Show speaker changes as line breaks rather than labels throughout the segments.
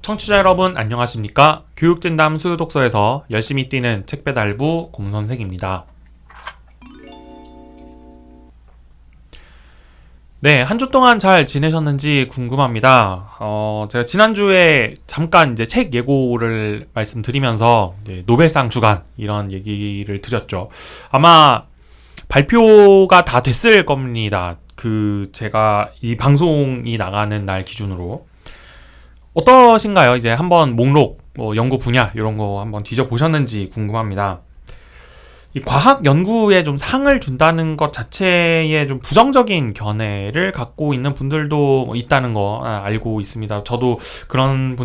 청취자 여러분 안녕하십니까? 교육진담 수요독서에서 열심히 뛰는 책배달부 곰선생입니다. 네, 한 주 동안 잘 지내셨는지 궁금합니다. 제가 지난주에 잠깐 이제 책 예고를 말씀드리면서 노벨상 주간 이런 얘기를 드렸죠. 아마 발표가 다 됐을 겁니다. 제가 이 방송이 나가는 날 기준으로. 어떠신가요? 이제 한번 목록, 연구 분야 이런 거 한번 뒤져보셨는지 궁금합니다. 이 과학 연구에 좀 상을 준다는 것 자체에 좀 부정적인 견해를 갖고 있는 분들도 있다는 거 알고 있습니다. 저도 그런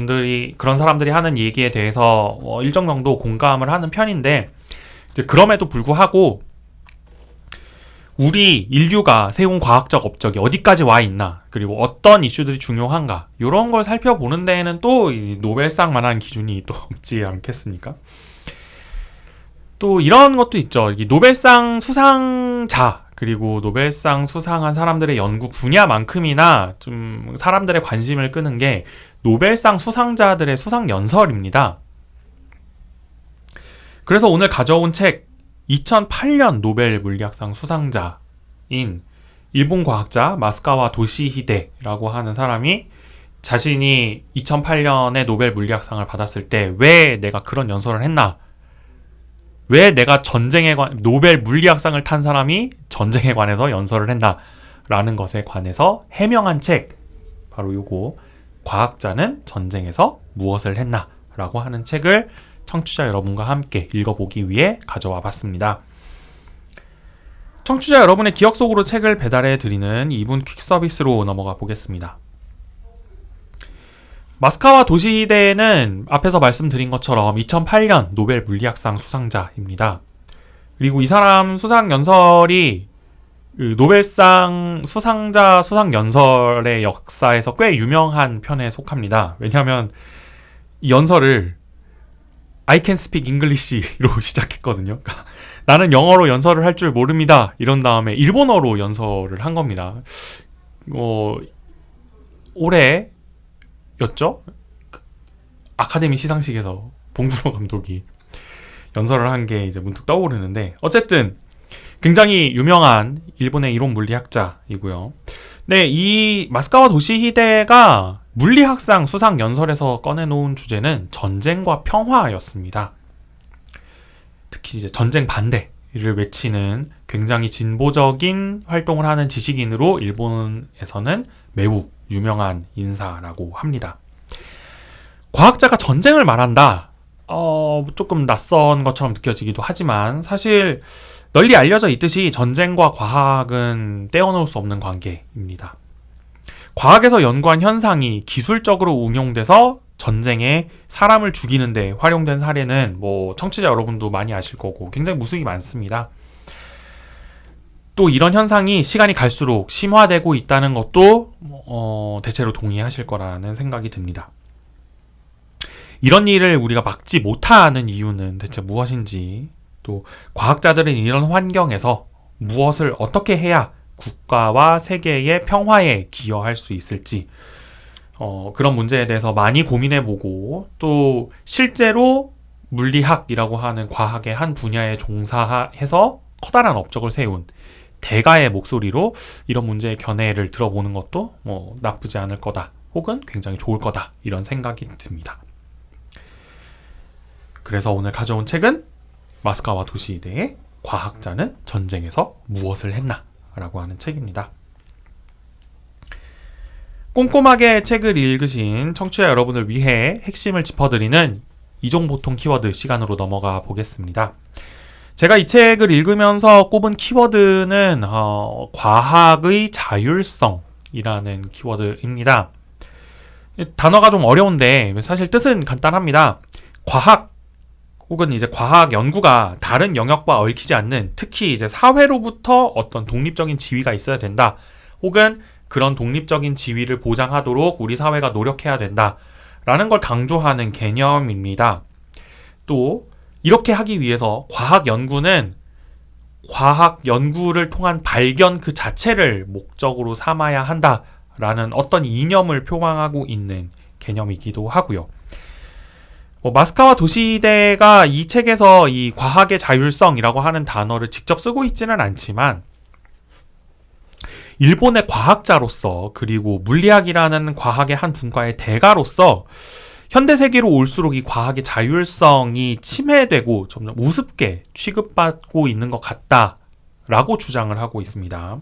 사람들이 하는 얘기에 대해서 일정 정도 공감을 하는 편인데, 이제 그럼에도 불구하고 우리 인류가 세운 과학적 업적이 어디까지 와 있나, 그리고 어떤 이슈들이 중요한가, 이런 걸 살펴보는 데에는 또 이 노벨상만한 기준이 또 없지 않겠습니까? 또 이런 것도 있죠. 이 노벨상 수상자, 그리고 노벨상 수상한 사람들의 연구 분야만큼이나 좀 사람들의 관심을 끄는 게 노벨상 수상자들의 수상 연설입니다. 그래서 오늘 가져온 책, 2008년 노벨 물리학상 수상자인 일본 과학자 마스카와 도시히데라고 하는 사람이 자신이 2008년에 노벨 물리학상을 받았을 때 왜 내가 그런 연설을 했나, 왜 내가 노벨 물리학상을 탄 사람이 전쟁에 관해서 연설을 했나 라는 것에 관해서 해명한 책, 바로 요거 과학자는 전쟁에서 무엇을 했나 라고 하는 책을 청취자 여러분과 함께 읽어보기 위해 가져와 봤습니다. 청취자 여러분의 기억 속으로 책을 배달해 드리는 2분 퀵 서비스로 넘어가 보겠습니다. 마스카와 도시히데는 앞에서 말씀드린 것처럼 2008년 노벨 물리학상 수상자입니다. 그리고 이 사람 수상 연설이 노벨상 수상자 수상 연설의 역사에서 꽤 유명한 편에 속합니다. 왜냐하면 이 연설을 I can speak English로 시작했거든요. 나는 영어로 연설을 할 줄 모릅니다. 이런 다음에 일본어로 연설을 한 겁니다. 올해였죠? 아카데미 시상식에서 봉준호 감독이 연설을 한 게 이제 문득 떠오르는데, 어쨌든 굉장히 유명한 일본의 이론 물리학자이고요. 네, 이 마스카와 도시히데가 물리학상 수상 연설에서 꺼내놓은 주제는 전쟁과 평화였습니다. 특히 이제 전쟁 반대를 외치는 굉장히 진보적인 활동을 하는 지식인으로 일본에서는 매우 유명한 인사라고 합니다. 과학자가 전쟁을 말한다. 조금 낯선 것처럼 느껴지기도 하지만 사실 널리 알려져 있듯이 전쟁과 과학은 떼어놓을 수 없는 관계입니다. 과학에서 연구한 현상이 기술적으로 응용돼서 전쟁에 사람을 죽이는 데 활용된 사례는 청취자 여러분도 많이 아실 거고 굉장히 무수히 많습니다. 또 이런 현상이 시간이 갈수록 심화되고 있다는 것도 대체로 동의하실 거라는 생각이 듭니다. 이런 일을 우리가 막지 못하는 이유는 대체 무엇인지, 또 과학자들은 이런 환경에서 무엇을 어떻게 해야 국가와 세계의 평화에 기여할 수 있을지, 그런 문제에 대해서 많이 고민해보고, 또 실제로 물리학이라고 하는 과학의 한 분야에 종사해서 커다란 업적을 세운 대가의 목소리로 이런 문제의 견해를 들어보는 것도 나쁘지 않을 거다, 혹은 굉장히 좋을 거다, 이런 생각이 듭니다. 그래서 오늘 가져온 책은 마스카와 도시히데의 과학자는 전쟁에서 무엇을 했나 라고 하는 책입니다. 꼼꼼하게 책을 읽으신 청취자 여러분을 위해 핵심을 짚어드리는 이종보통 키워드 시간으로 넘어가 보겠습니다. 제가 이 책을 읽으면서 꼽은 키워드는 과학의 자율성이라는 키워드입니다. 단어가 좀 어려운데 사실 뜻은 간단합니다. 과학 혹은 이제 과학 연구가 다른 영역과 얽히지 않는, 특히 이제 사회로부터 어떤 독립적인 지위가 있어야 된다, 혹은 그런 독립적인 지위를 보장하도록 우리 사회가 노력해야 된다 라는 걸 강조하는 개념입니다. 또 이렇게 하기 위해서 과학 연구는 과학 연구를 통한 발견 그 자체를 목적으로 삼아야 한다라는 어떤 이념을 표방하고 있는 개념이기도 하고요. 마스카와 도시히데가 이 책에서 이 과학의 자율성이라고 하는 단어를 직접 쓰고 있지는 않지만 일본의 과학자로서 그리고 물리학이라는 과학의 한 분과의 대가로서 현대 세계로 올수록 이 과학의 자율성이 침해되고 점점 우습게 취급받고 있는 것 같다라고 주장을 하고 있습니다.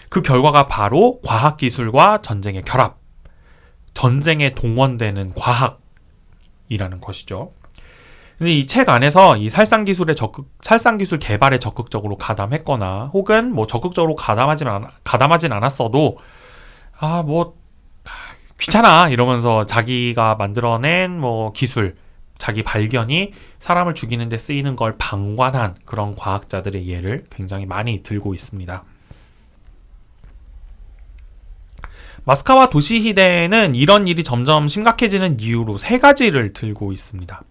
그 결과가 바로 과학기술과 전쟁의 결합, 전쟁에 동원되는 과학이라는 것이죠. 근데 이 책 안에서 이 살상 기술 개발에 적극적으로 가담했거나 혹은 적극적으로 가담하진 않았어도 귀찮아 이러면서 자기가 만들어낸 기술, 자기 발견이 사람을 죽이는 데 쓰이는 걸 방관한 그런 과학자들의 예를 굉장히 많이 들고 있습니다. 마스카와 도시히데는 이런 일이 점점 심각해지는 이유로 3가지를 들고 있습니다.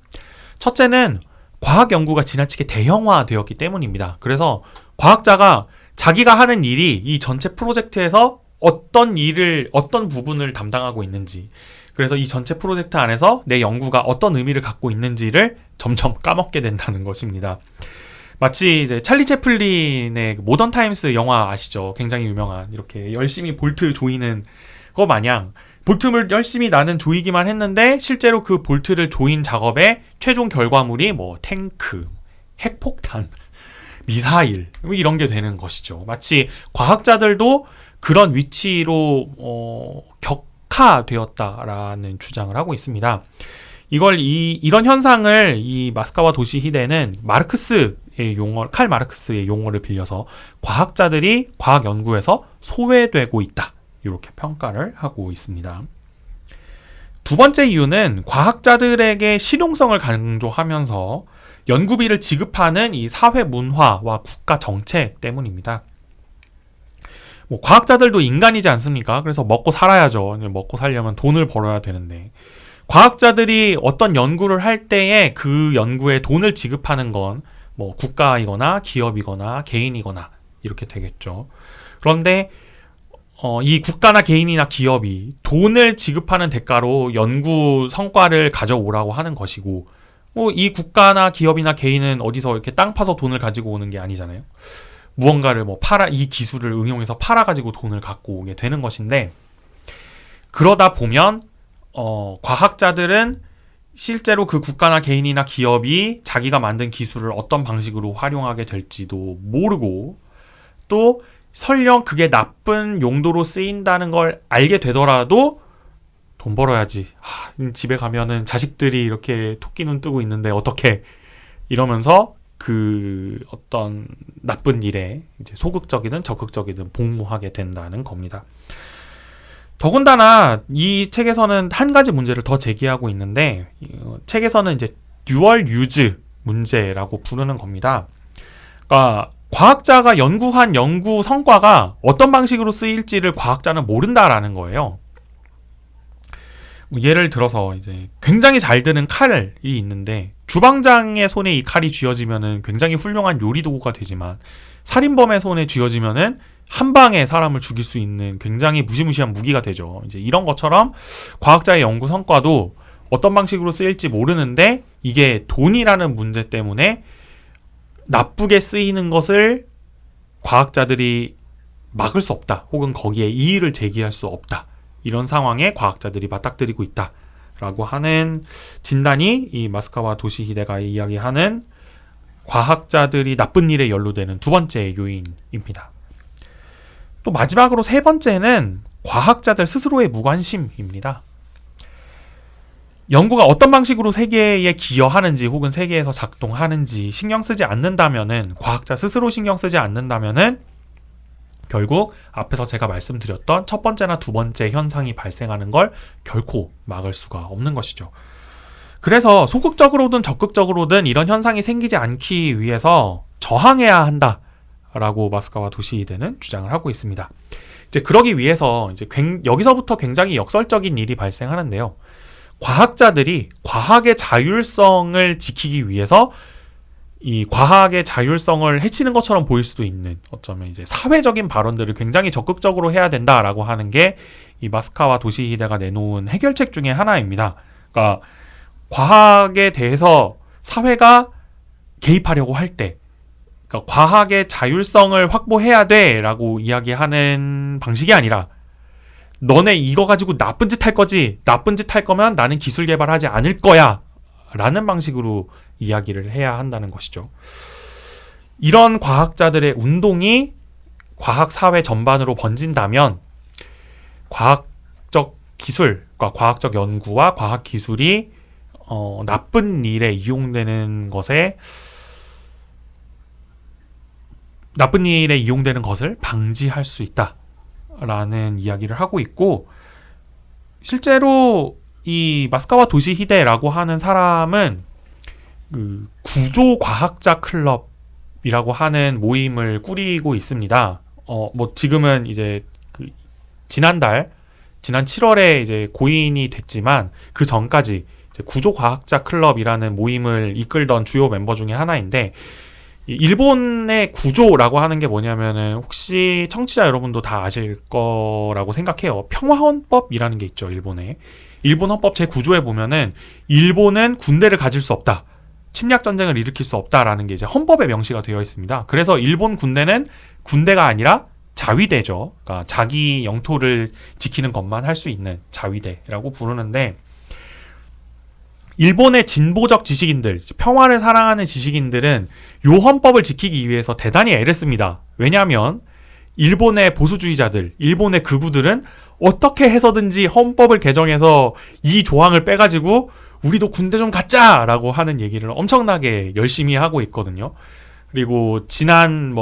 첫째는 과학 연구가 지나치게 대형화되었기 때문입니다. 그래서 과학자가 자기가 하는 일이 이 전체 프로젝트에서 어떤 부분을 담당하고 있는지, 그래서 이 전체 프로젝트 안에서 내 연구가 어떤 의미를 갖고 있는지를 점점 까먹게 된다는 것입니다. 마치 이제 찰리 채플린의 모던 타임스 영화 아시죠? 굉장히 유명한, 이렇게 열심히 볼트 조이는 거 마냥 볼트를 열심히 나는 조이기만 했는데 실제로 그 볼트를 조인 작업의 최종 결과물이 탱크, 핵폭탄, 미사일 이런 게 되는 것이죠. 마치 과학자들도 그런 위치로 격화되었다라는 주장을 하고 있습니다. 이런 현상을 이 마스카와 도시히데는 칼 마르크스의 용어를 빌려서 과학자들이 과학 연구에서 소외되고 있다, 이렇게 평가를 하고 있습니다. 두 번째 이유는 과학자들에게 실용성을 강조하면서 연구비를 지급하는 이 사회 문화와 국가 정책 때문입니다. 과학자들도 인간이지 않습니까? 그래서 먹고 살아야죠. 먹고 살려면 돈을 벌어야 되는데, 과학자들이 어떤 연구를 할 때에 그 연구에 돈을 지급하는 건 국가이거나 기업이거나 개인이거나 이렇게 되겠죠. 그런데 이 국가나 개인이나 기업이 돈을 지급하는 대가로 연구 성과를 가져오라고 하는 것이고, 이 국가나 기업이나 개인은 어디서 이렇게 땅 파서 돈을 가지고 오는 게 아니잖아요. 무언가를 이 기술을 응용해서 팔아가지고 돈을 갖고 오게 되는 것인데, 그러다 보면 과학자들은 실제로 그 국가나 개인이나 기업이 자기가 만든 기술을 어떤 방식으로 활용하게 될지도 모르고, 또 설령 그게 나쁜 용도로 쓰인다는 걸 알게 되더라도 돈 벌어야지, 집에 가면은 자식들이 이렇게 토끼눈 뜨고 있는데 어떻게, 이러면서 그 어떤 나쁜 일에 이제 소극적이든 적극적이든 복무하게 된다는 겁니다. 더군다나 이 책에서는 한 가지 문제를 더 제기하고 있는데, 책에서는 이제 듀얼 유즈 문제라고 부르는 겁니다. 그러니까 과학자가 연구한 연구 성과가 어떤 방식으로 쓰일지를 과학자는 모른다라는 거예요. 예를 들어서 이제 굉장히 잘 드는 칼이 있는데, 주방장의 손에 이 칼이 쥐어지면은 굉장히 훌륭한 요리 도구가 되지만, 살인범의 손에 쥐어지면은 한 방에 사람을 죽일 수 있는 굉장히 무시무시한 무기가 되죠. 이제 이런 것처럼 과학자의 연구 성과도 어떤 방식으로 쓰일지 모르는데, 이게 돈이라는 문제 때문에 나쁘게 쓰이는 것을 과학자들이 막을 수 없다, 혹은 거기에 이의를 제기할 수 없다, 이런 상황에 과학자들이 맞닥뜨리고 있다라고 하는 진단이 이 마스카와 도시히데가 이야기하는 과학자들이 나쁜 일에 연루되는 두 번째 요인입니다. 또 마지막으로 세 번째는 과학자들 스스로의 무관심입니다. 연구가 어떤 방식으로 세계에 기여하는지 혹은 세계에서 작동하는지 신경 쓰지 않는다면은, 과학자 스스로 신경 쓰지 않는다면은 결국 앞에서 제가 말씀드렸던 첫 번째나 두 번째 현상이 발생하는 걸 결코 막을 수가 없는 것이죠. 그래서 소극적으로든 적극적으로든 이런 현상이 생기지 않기 위해서 저항해야 한다라고 마스카와 도시히데는 주장을 하고 있습니다. 이제 그러기 위해서 여기서부터 굉장히 역설적인 일이 발생하는데요. 과학자들이 과학의 자율성을 지키기 위해서 이 과학의 자율성을 해치는 것처럼 보일 수도 있는, 어쩌면 이제 사회적인 발언들을 굉장히 적극적으로 해야 된다라고 하는 게 이 마스카와 도시히데가 내놓은 해결책 중에 하나입니다. 그러니까 과학에 대해서 사회가 개입하려고 할 때, 그러니까 과학의 자율성을 확보해야 돼라고 이야기하는 방식이 아니라, 너네 이거 가지고 나쁜 짓 할 거지, 나쁜 짓 할 거면 나는 기술 개발하지 않을 거야 라는 방식으로 이야기를 해야 한다는 것이죠. 이런 과학자들의 운동이 과학 사회 전반으로 번진다면 과학적 기술과 과학적 연구와 과학 기술이 나쁜 일에 이용되는 것을 방지할 수 있다라는 이야기를 하고 있고, 실제로 이 마스카와 도시히데라고 하는 사람은 그 구조과학자 클럽이라고 하는 모임을 꾸리고 있습니다. 뭐 지금은 이제 지난 7월에 이제 고인이 됐지만 그 전까지 이제 구조과학자 클럽이라는 모임을 이끌던 주요 멤버 중에 하나인데, 일본의 구조라고 하는 게 뭐냐면은 혹시 청취자 여러분도 다 아실 거라고 생각해요. 평화헌법이라는 게 있죠, 일본에. 일본 헌법 제9조에 보면은 일본은 군대를 가질 수 없다, 침략 전쟁을 일으킬 수 없다라는 게 이제 헌법에 명시가 되어 있습니다. 그래서 일본 군대는 군대가 아니라 자위대죠. 그러니까 자기 영토를 지키는 것만 할 수 있는 자위대라고 부르는데, 일본의 진보적 지식인들, 평화를 사랑하는 지식인들은 요 헌법을 지키기 위해서 대단히 애를 씁니다. 왜냐하면 일본의 보수주의자들, 일본의 극우들은 어떻게 해서든지 헌법을 개정해서 이 조항을 빼가지고 우리도 군대 좀 갖자라고 하는 얘기를 엄청나게 열심히 하고 있거든요. 그리고 지난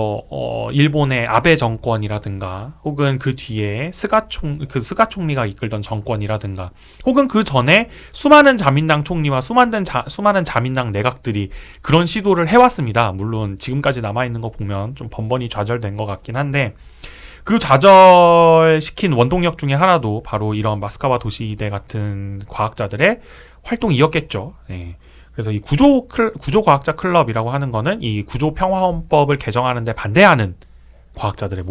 일본의 아베 정권이라든가, 혹은 그 뒤에 스가 총리가 이끌던 정권이라든가, 혹은 그 전에 수많은 자민당 총리와 수많은 자민당 내각들이 그런 시도를 해왔습니다. 물론 지금까지 남아있는 거 보면 좀 번번이 좌절된 것 같긴 한데, 그 좌절시킨 원동력 중에 하나도 바로 이런 마스카와 도시히데 같은 과학자들의 활동이었겠죠. 네. 그래서 이 구조과학자 클럽이라고 하는 거는 이 구조평화헌법을 개정하는데 반대하는 과학자들의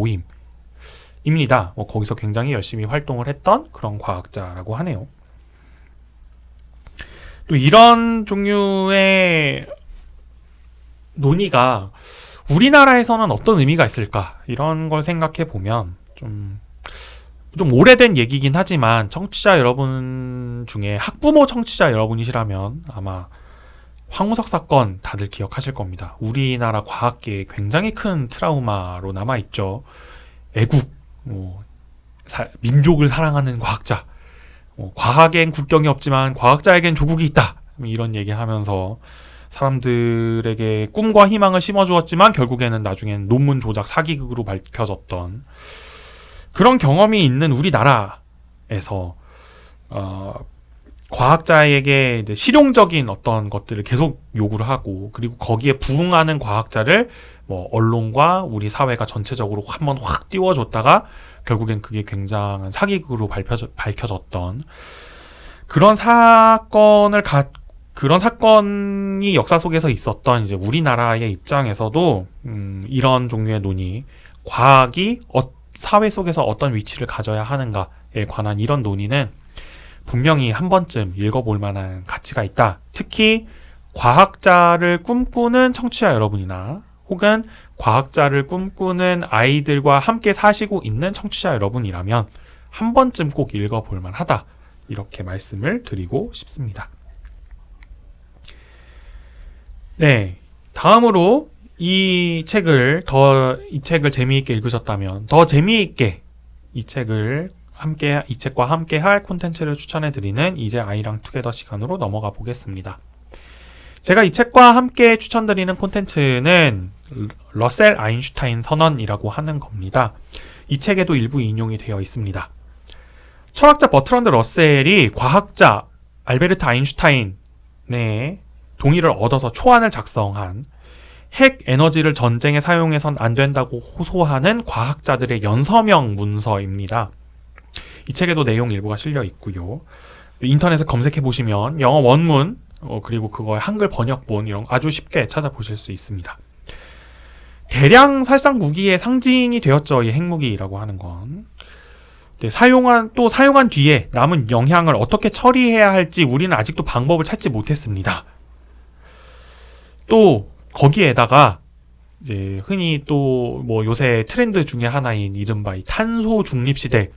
모임입니다. 거기서 굉장히 열심히 활동을 했던 그런 과학자라고 하네요. 또 이런 종류의 논의가 우리나라에서는 어떤 의미가 있을까? 이런 걸 생각해 보면 좀 오래된 얘기긴 하지만, 청취자 여러분 중에 학부모 청취자 여러분이시라면 아마 황우석 사건 다들 기억하실 겁니다. 우리나라 과학계에 굉장히 큰 트라우마로 남아있죠. 애국, 민족을 사랑하는 과학자, 과학엔 국경이 없지만 과학자에겐 조국이 있다, 이런 얘기하면서 사람들에게 꿈과 희망을 심어주었지만 결국에는 나중엔 논문 조작 사기극으로 밝혀졌던 그런 경험이 있는 우리나라에서 과학자에게 이제 실용적인 어떤 것들을 계속 요구를 하고, 그리고 거기에 부응하는 과학자를 언론과 우리 사회가 전체적으로 한번 확 띄워줬다가 결국엔 그게 굉장한 사기극으로 밝혀졌던 그런 사건이 역사 속에서 있었던 이제 우리나라의 입장에서도 이런 종류의 논의, 과학이 사회 속에서 어떤 위치를 가져야 하는가에 관한 이런 논의는 분명히 한 번쯤 읽어볼 만한 가치가 있다. 특히 과학자를 꿈꾸는 청취자 여러분이나, 혹은 과학자를 꿈꾸는 아이들과 함께 사시고 있는 청취자 여러분이라면 한 번쯤 꼭 읽어볼 만하다, 이렇게 말씀을 드리고 싶습니다. 네, 다음으로 이 책을 재미있게 읽으셨다면 더 재미있게 이 책과 함께 할 콘텐츠를 추천해 드리는 이제 아이랑 투게더 시간으로 넘어가 보겠습니다. 제가 이 책과 함께 추천드리는 콘텐츠는 러셀 아인슈타인 선언이라고 하는 겁니다. 이 책에도 일부 인용이 되어 있습니다. 철학자 버트런드 러셀이 과학자 알베르트 아인슈타인의 동의를 얻어서 초안을 작성한 핵 에너지를 전쟁에 사용해선 안 된다고 호소하는 과학자들의 연서명 문서입니다. 이 책에도 내용 일부가 실려 있고요. 인터넷에 검색해 보시면 영어 원문 그리고 그거의 한글 번역본 이런 아주 쉽게 찾아보실 수 있습니다. 대량 살상 무기의 상징이 되었죠. 이 핵무기라고 하는 건. 네, 사용한 뒤에 남은 영향을 어떻게 처리해야 할지 우리는 아직도 방법을 찾지 못했습니다. 또 거기에다가 이제 흔히 또 뭐 요새 트렌드 중에 하나인 이른바 이 탄소 중립 시대,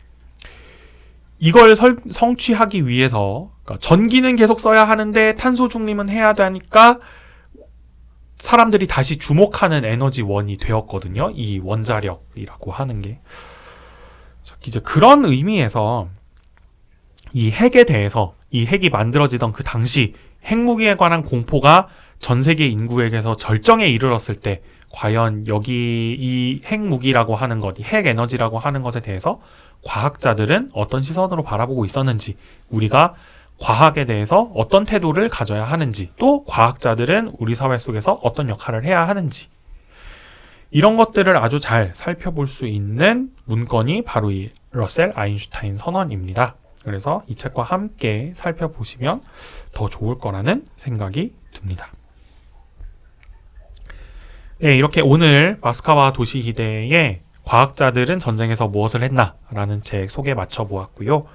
이걸 성취하기 위해서 그러니까 전기는 계속 써야 하는데 탄소 중립은 해야 되니까 사람들이 다시 주목하는 에너지원이 되었거든요. 이 원자력이라고 하는 게. 이제 그런 의미에서 이 핵에 대해서, 이 핵이 만들어지던 그 당시 핵무기에 관한 공포가 전 세계 인구에게서 절정에 이르렀을 때 과연 여기 이 핵무기라고 하는 것, 이 핵에너지라고 하는 것에 대해서 과학자들은 어떤 시선으로 바라보고 있었는지, 우리가 과학에 대해서 어떤 태도를 가져야 하는지, 또 과학자들은 우리 사회 속에서 어떤 역할을 해야 하는지, 이런 것들을 아주 잘 살펴볼 수 있는 문건이 바로 이 러셀 아인슈타인 선언입니다. 그래서 이 책과 함께 살펴보시면 더 좋을 거라는 생각이 듭니다. 네, 이렇게 오늘 마스카바 도시히데의 과학자들은 전쟁에서 무엇을 했나? 라는 책 소개 마쳐보았고요.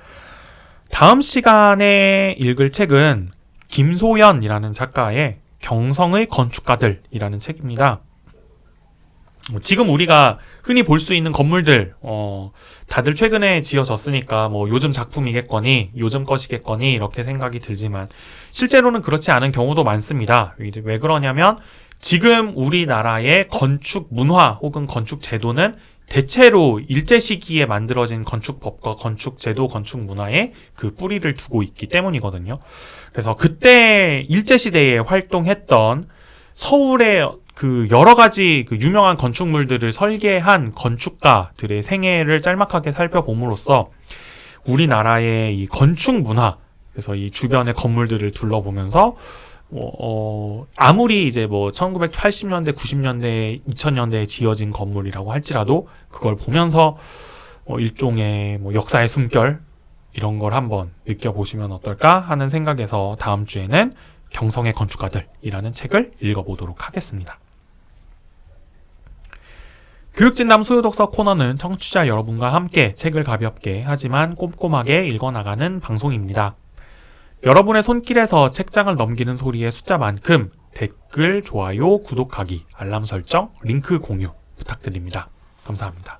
다음 시간에 읽을 책은 김소연이라는 작가의 경성의 건축가들이라는 책입니다. 지금 우리가 흔히 볼 수 있는 건물들, 다들 최근에 지어졌으니까 뭐 요즘 작품이겠거니, 요즘 것이겠거니 이렇게 생각이 들지만 실제로는 그렇지 않은 경우도 많습니다. 왜 그러냐면 지금 우리나라의 건축 문화 혹은 건축 제도는 대체로 일제 시기에 만들어진 건축법과 건축 제도, 건축 문화에 그 뿌리를 두고 있기 때문이거든요. 그래서 그때 일제 시대에 활동했던 서울의 그 여러 가지 그 유명한 건축물들을 설계한 건축가들의 생애를 짤막하게 살펴봄으로써 우리나라의 이 건축 문화, 그래서 이 주변의 건물들을 둘러보면서 아무리 이제 뭐 1980년대, 90년대, 2000년대에 지어진 건물이라고 할지라도 그걸 보면서 일종의 뭐 역사의 숨결 이런 걸 한번 느껴보시면 어떨까 하는 생각에서 다음 주에는 경성의 건축가들이라는 책을 읽어보도록 하겠습니다. 교육진담 수요독서 코너는 청취자 여러분과 함께 책을 가볍게 하지만 꼼꼼하게 읽어나가는 방송입니다. 여러분의 손길에서 책장을 넘기는 소리의 숫자만큼 댓글, 좋아요, 구독하기, 알람 설정, 링크 공유 부탁드립니다. 감사합니다.